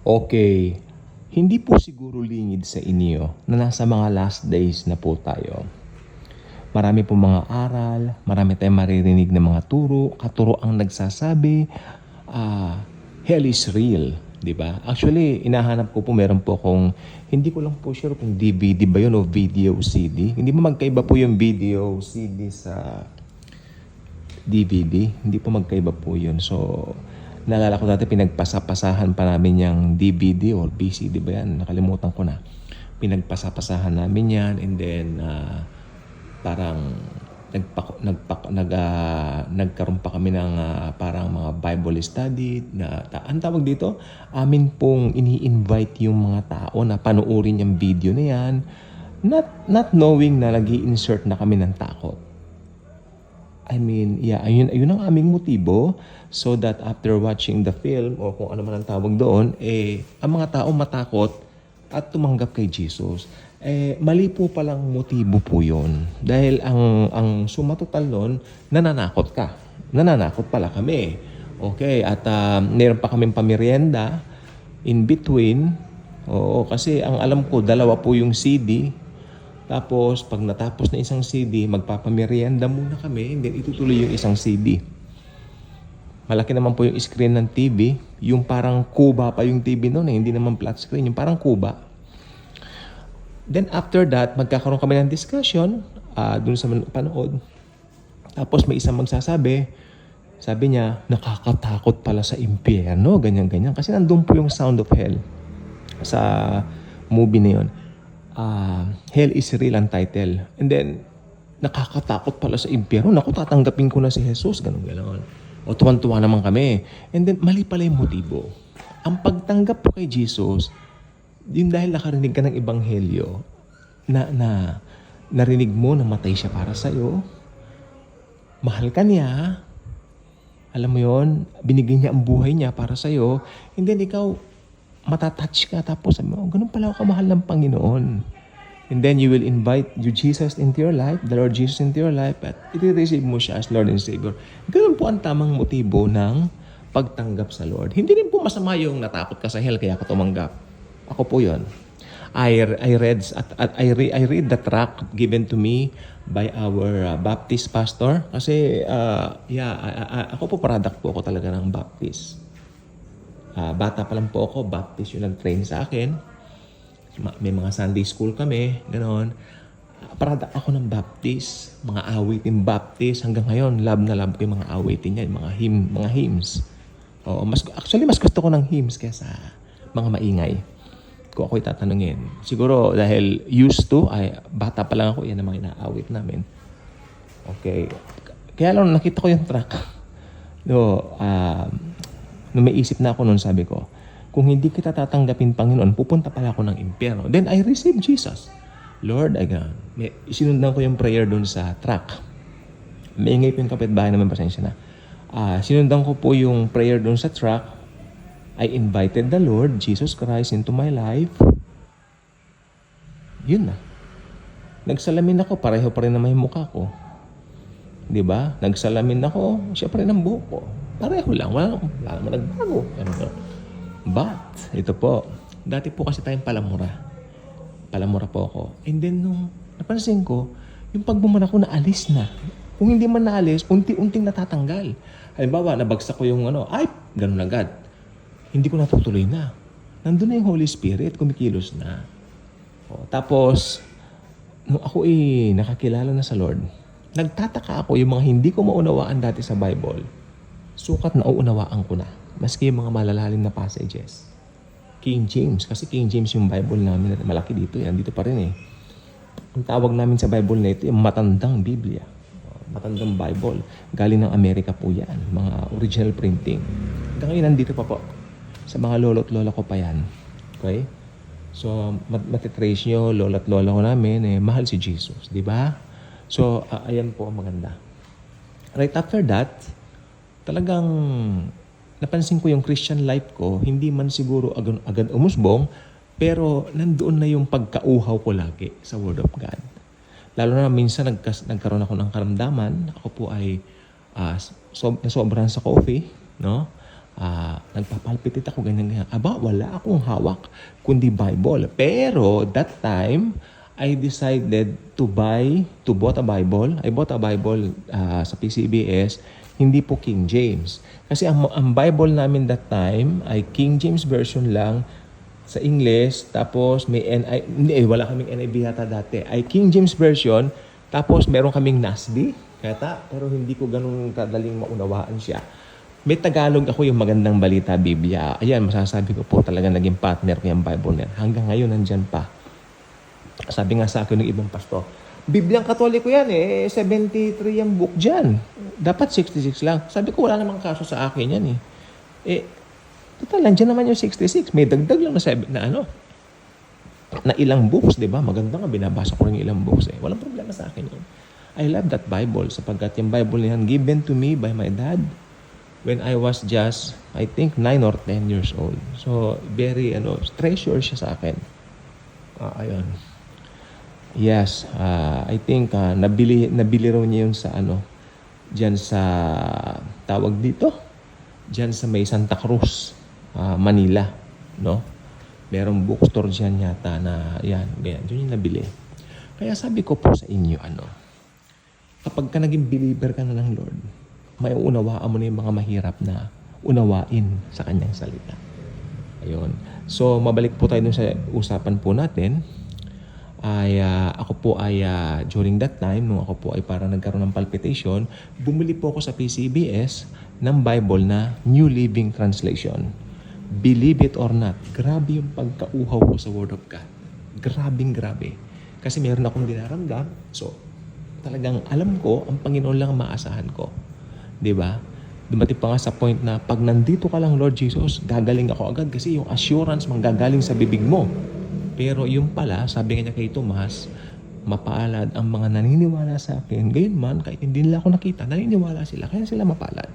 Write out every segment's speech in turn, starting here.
Okay, hindi po siguro lingid sa inyo na nasa mga last days na po tayo. Marami po mga aral, marami tayong maririnig ng mga turo, katuro ang nagsasabi, hell is real, di ba? Actually, inahanap ko po, meron po akong, hindi ko lang po sure kung DVD ba yun o video CD. Hindi mo magkaiba po yung video CD sa DVD. Hindi po magkaiba po yun. So, naalala ko dati pinagpasapasahan pa namin yung DVD or VCD ba yan? Nakalimutan ko na. Pinagpasapasahan namin yan and then parang nagkaroon pa kami ng parang mga Bible study na ang tawag dito, amin pong ini-invite yung mga tao na panoorin yung video na yan, not knowing na nag-i-insert na kami ng takot. I mean, yeah, ayun ang aming motibo so that after watching the film o kung ano man ang tawag doon, ang mga tao matakot at tumanggap kay Jesus. Mali po palang motibo po yun. Dahil ang sumatotal nun, nananakot ka. Nananakot pala kami. Okay, at meron pa kaming pamerienda in between. Oo, kasi ang alam ko, dalawa po yung CD. Tapos, pag natapos na isang CD, magpapamerienda muna kami, and then itutuloy yung isang CD. Malaki naman po yung screen ng TV. Yung parang kuba pa yung TV noon, hindi naman flat screen. Yung parang kuba. Then after that, magkakaroon kami ng discussion dun sa panood. Tapos may isang magsasabi, sabi niya, nakakatakot pala sa impyerno, ganyan-ganyan. Kasi nandun po yung Sound of Hell sa movie na yun. Hell is real ang title. And then, nakakatakot pala sa impyerno. Naku, tatanggapin ko na si Jesus. Ganon. O tuwan-tuwa naman kami. And then, mali pala yung motibo. Ang pagtanggap po kay Jesus, yun dahil nakarinig ka ng ebanghelyo, na narinig mo na matay siya para sa'yo, mahal ka niya, alam mo yon, binigay niya ang buhay niya para sa'yo, and then ikaw, matatouch ka, tapos sabi mo, ganun pala ako kamahal ng Panginoon. And then you will invite Jesus into your life, the Lord Jesus into your life, at i-receive mo siya as Lord and Savior. Ganun po ang tamang motibo ng pagtanggap sa Lord. Hindi rin po masama yung natakot ka sa hell kaya ka tumanggap. Ako po yun. I read the tract given to me by our Baptist pastor. Kasi, ako po product po ako talaga ng Baptist. Bata pa lang po ako, Baptist yung nag-train sa akin. May mga Sunday school kami, gano'n. Product ako ng Baptist, mga awitin Baptist. Hanggang ngayon, love na love ko yung mga awitin niya, mga hymns. Actually, mas gusto ko ng hymns kaysa mga maingay. Kung ako'y tatanungin. Siguro dahil used to, bata pa lang ako, yan ang mga inaawit namin. Okay. Kaya lang nakita ko yung track. Nung may isip na ako noon, sabi ko, kung hindi kita tatanggapin, Panginoon, pupunta pala ako ng impyerno. Then I received Jesus. Lord, sinundan ko yung prayer doon sa track. Maingay po yung kapitbahay naman, pasensya na. Sinundan ko po yung prayer doon sa track. I invited the Lord, Jesus Christ, into my life. Yun na. Nagsalamin ako, pareho pa rin naman yung mukha ko. Di ba? Nagsalamin ako, siya pa rin ang buhok ko. Pareho lang, wala naman nagbago. But, ito po, dati po kasi tayong palamura. Palamura po ako. And then, nung napansin ko, yung pagbumura ko naalis na. Kung hindi man naalis, unti-unting natatanggal. Halimbawa, nabagsak ko yung ganun agad. Hindi ko natutuloy na. Nandun na yung Holy Spirit, kumikilos na. Tapos, nung ako nakakilala na sa Lord, nagtataka ako yung mga hindi ko maunawaan dati sa Bible, sukat na uunawaan ko na. Maski yung mga malalalim na passages. King James, kasi King James yung Bible namin, malaki dito yan, dito pa rin Ang tawag namin sa Bible na ito, yung matandang Biblia. Matandang Bible. Galing ng Amerika po yan, mga original printing. Hanggang ngayon, nandito pa po. Sa mga lolo't lola ko pa yan. Okay? So, matitrace nyo, lolo't lola ko namin, mahal si Jesus. Di ba? So, ayan po ang maganda. Right after that, talagang napansin ko yung Christian life ko, hindi man siguro agad umusbong, pero nandoon na yung pagkauhaw ko lagi sa Word of God. Lalo na minsan nagkaroon ako ng karamdaman. Ako po ay nasobrahan sa coffee, no? nagpapalpitate ako, ganyan. Aba, wala akong hawak, kundi Bible. Pero that time, I decided to bought a Bible. I bought a Bible sa PCBS, hindi po King James. Kasi ang Bible namin that time ay King James Version lang sa English, tapos may wala kaming NIV yata dati. Ay King James Version, tapos meron kaming NASB, pero hindi ko ganun kadaling maunawaan siya. May Tagalog ako, yung Magandang Balita Biblia. Ayan, masasabi ko po talaga naging partner ko yung Bible na yan. Hanggang ngayon, nandyan pa. Sabi nga sa akin ng ibang pastor, Bibliang Katoliko yan 73 yung book dyan. Dapat 66 lang. Sabi ko, wala namang kaso sa akin yan total, nandiyan naman yung 66. May dagdag lang na ilang books, di ba? Maganda nga, binabasa ko rin yung ilang books Walang problema sa akin yun. I love that Bible sapagkat yung Bible niyan given to me by my dad when I was just, I think, 9 or 10 years old. So, very, treasure siya sa akin. Ayun. Yes, I think nabili raw niya yun sa diyan sa tawag dito, diyan sa may Santa Cruz, Manila, no? Merong bookstore diyan yata na yan, diyan yung nabili. Kaya sabi ko po sa inyo kapag ka naging believer ka na ng Lord, may unawaan mo na yung mga mahirap na unawain sa kanyang salita. Ayun. So, mabalik po tayo dun sa usapan po natin. Ako po ay during that time, nung ako po ay parang nagkaroon ng palpitation, bumili po ako sa PCBS ng Bible na New Living Translation. Believe it or not, grabe yung pagkauhaw ko sa Word of God. Grabe. Kasi meron akong dinaramdam. So, talagang alam ko, ang Panginoon lang ang maasahan ko. Diba? Dumating pa nga sa point na pag nandito ka lang, Lord Jesus, gagaling ako agad kasi yung assurance manggagaling sa bibig mo. Pero yung pala, sabi nga niya kay Tomas, mapaalad ang mga naniniwala sa akin. Gayon man, kahit hindi nila ako nakita, naniniwala sila. Kaya sila mapalad.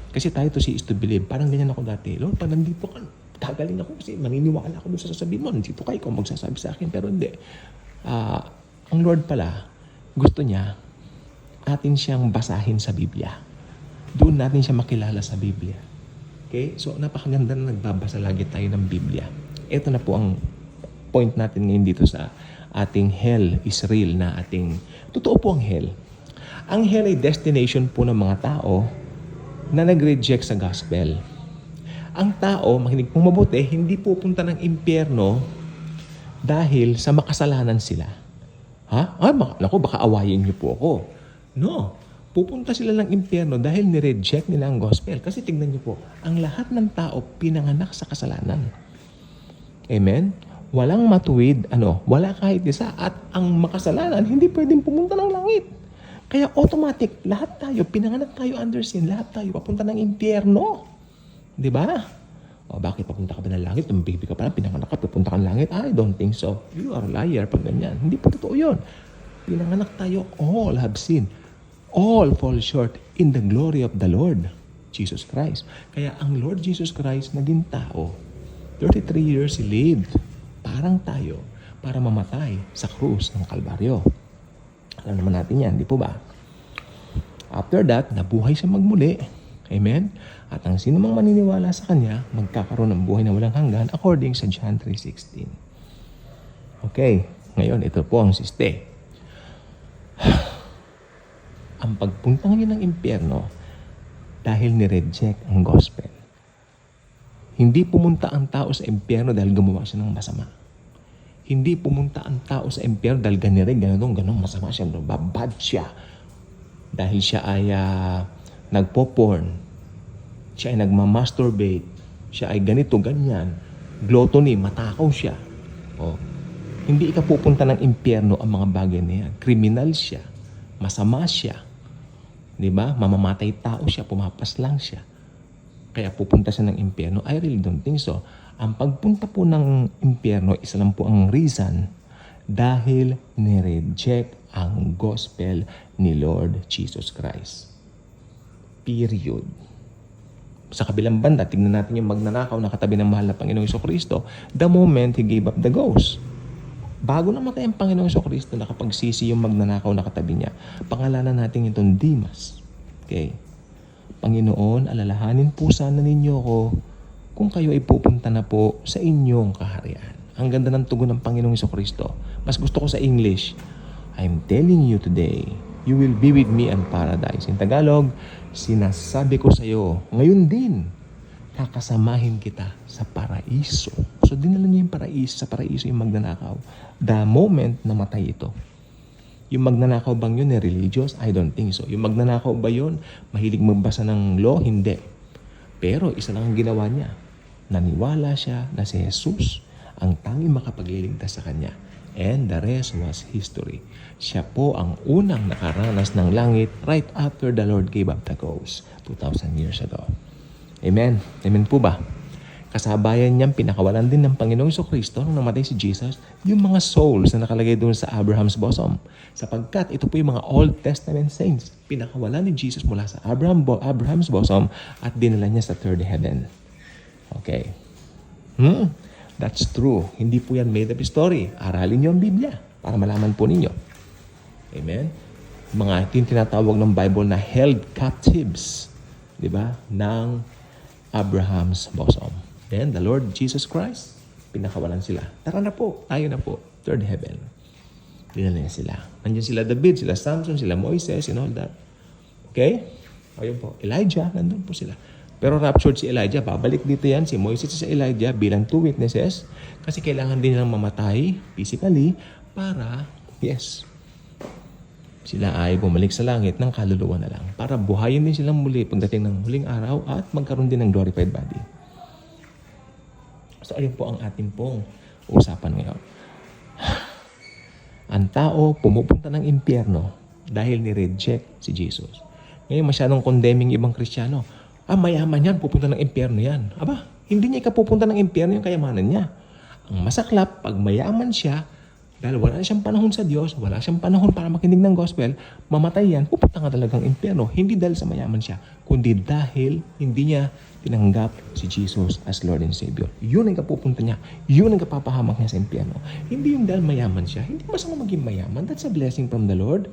Kasi tayo to see is to believe. Parang ganyan ako dati. Lord, pag nandito ka, gagaling ako kasi maniniwala ako doon sa sasabihin mo. Nandito ka, ikaw magsasabi sa akin. Pero hindi. Ang Lord pala, gusto niya, atin siyang basahin sa Biblia. Doon natin siya makilala sa Biblia. Okay? So, napakaganda na nagbabasa lagi tayo ng Biblia. Ito na po ang point natin ngayon dito sa ating hell is real na ating... Totoo po ang hell. Ang hell ay destination po ng mga tao na nag-reject sa gospel. Ang tao, makinig pong mabuti, hindi pupunta ng impyerno dahil sa makasalanan sila. Ha? Naku, baka awayin niyo po ako. No. Pupunta sila ng impyerno dahil ni-reject nila ang gospel. Kasi tignan niyo po, ang lahat ng tao pinanganak sa kasalanan. Amen? Walang matuwid, wala kahit isa. At ang makasalanan, hindi pwedeng pumunta ng langit. Kaya automatic, lahat tayo, pinanganak tayo under sin, lahat tayo papunta ng impyerno. Di ba? Bakit papunta ka ba ng langit? Nung baby ka pa lang, pinanganak ka, pupunta ka ng langit? I don't think so. You are a liar pag ganyan. Hindi po totoo yun. Pinanganak tayo, all have sinned. All fall short in the glory of the Lord, Jesus Christ. Kaya ang Lord Jesus Christ naging tao. 33 years He lived. Parang tayo, para mamatay sa krus ng Kalbaryo. Alam naman natin yan, di po ba? After that, nabuhay siya magmuli. Amen? At ang sino mang maniniwala sa Kanya, magkakaroon ng buhay na walang hanggan according sa John 3:16. Okay, ngayon ito po ang siste. Ang pagpunta ngayon ng impyerno dahil ni-reject ang gospel. Hindi pumunta ang tao sa impyerno dahil gumawa siya ng masama. Hindi pumunta ang tao sa impyerno dahil ganun, masama siya, bad siya. Dahil siya ay nagpo-porn, siya ay nagmamasturbate, siya ay ganito, ganyan, gluttony, matakaw siya. Hindi ka pupunta ng impyerno ang mga bagay na yan. Kriminal siya, masama siya. Diba? Mamamatay tao siya, pumapas lang siya. Kaya pupunta siya ng impyerno. I really don't think so. Ang pagpunta po ng impyerno, isa lang po ang reason dahil nireject ang gospel ni Lord Jesus Christ. Period. Sa kabilang banda, tignan natin yung magnanakaw na katabi ng mahal na Panginoong Jesucristo the moment He gave up the ghost. Bago namatay ang Panginoong Jesucristo, nakapagsisi yung magnanakaw na katabi niya. Pangalanan natin itong Dimas. Okay? Panginoon, alalahanin po sana ninyo ko kung kayo ay pupunta na po sa inyong kaharian. Ang ganda ng tugon ng Panginoong Jesucristo. Mas gusto ko sa English, I'm telling you today, you will be with me in paradise. In Tagalog, sinasabi ko sa iyo, ngayon din, kakasamahin kita sa paraiso. So dinala niya yung paraiso, sa paraiso yung magnanakaw. The moment na matay ito. Yung magnanakaw bang yun religious? I don't think so. Yung magnanakaw ba yun? Mahilig magbasa ng law? Hindi. Pero isa lang ang ginawa niya. Naniwala siya na si Jesus ang tanging makapagliligtas sa kanya. And the rest was history. Siya po ang unang nakaranas ng langit right after the Lord gave up the ghost 2,000 years ago. Amen. Amen po ba? Kasabayan niyang pinakawalan din ng Panginoong Jesucristo nung namatay si Jesus, yung mga souls na nakalagay doon sa Abraham's bosom. Sapagkat ito po yung mga Old Testament saints. Pinakawalan ni Jesus mula sa Abraham's bosom at dinala niya sa third heaven. Okay. That's true. Hindi po yan made up story. Aralin niyo ang Biblia para malaman po ninyo. Amen? Mga tinatawag ng Bible na held captives, di ba, ng Abraham's bosom. Then, the Lord Jesus Christ, pinakawalan sila. Tara na po, tayo na po, third heaven. Dinala niya sila. Nandiyan sila David, sila Samson, sila Moises, and all that. Okay? Ayun po, Elijah, nandun po sila. Pero raptured si Elijah, babalik dito yan, si Moises sa Elijah bilang 2 witnesses, kasi kailangan din nilang mamatay physically para, yes, sila ay bumalik sa langit ng kaluluwa na lang. Para buhayin din silang muli pagdating ng huling araw at magkaroon din ng glorified body. So ayun po ang ating pong usapan ngayon. Ang tao pumupunta ng impyerno dahil ni-reject si Jesus. Ngayon masyadong condemning ibang Kristiyano. Mayaman yan, pupunta ng impyerno yan. Aba, hindi niya ikapupunta ng impyerno yung kayamanan niya. Ang masaklap, pag mayaman siya, dahil wala siyang panahon sa Diyos, wala siyang panahon para makinig ng gospel, mamatay yan, pupunta nga talagang impyerno. Hindi dahil sa mayaman siya, kundi dahil hindi niya tinanggap si Jesus as Lord and Savior. Yun ang kapupunta niya. Yun ang kapapahamak niya sa impyerno. Hindi yung dahil mayaman siya. Hindi masama maging mayaman. That's a blessing from the Lord.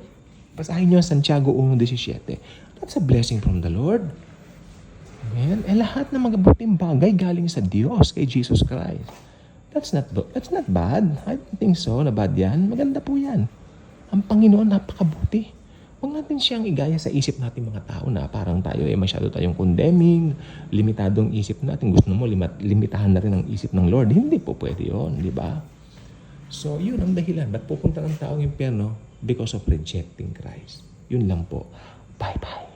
Basahin niyo Santiago 1:17. That's a blessing from the Lord. Amen? Lahat ng magabuting bagay galing sa Diyos kay Jesus Christ. That's not bad. I don't think so na bad yan. Maganda po yan. Ang Panginoon napakabuti. Huwag natin siyang igaya sa isip natin mga tao na parang tayo masyado tayong condemning, limitadong isip natin. Gusto mo limitahan na rin ang isip ng Lord. Hindi po pwede yun, di ba? So, yun ang dahilan. Ba't pupunta ng taong impyerno? Because of rejecting Christ. Yun lang po. Bye-bye.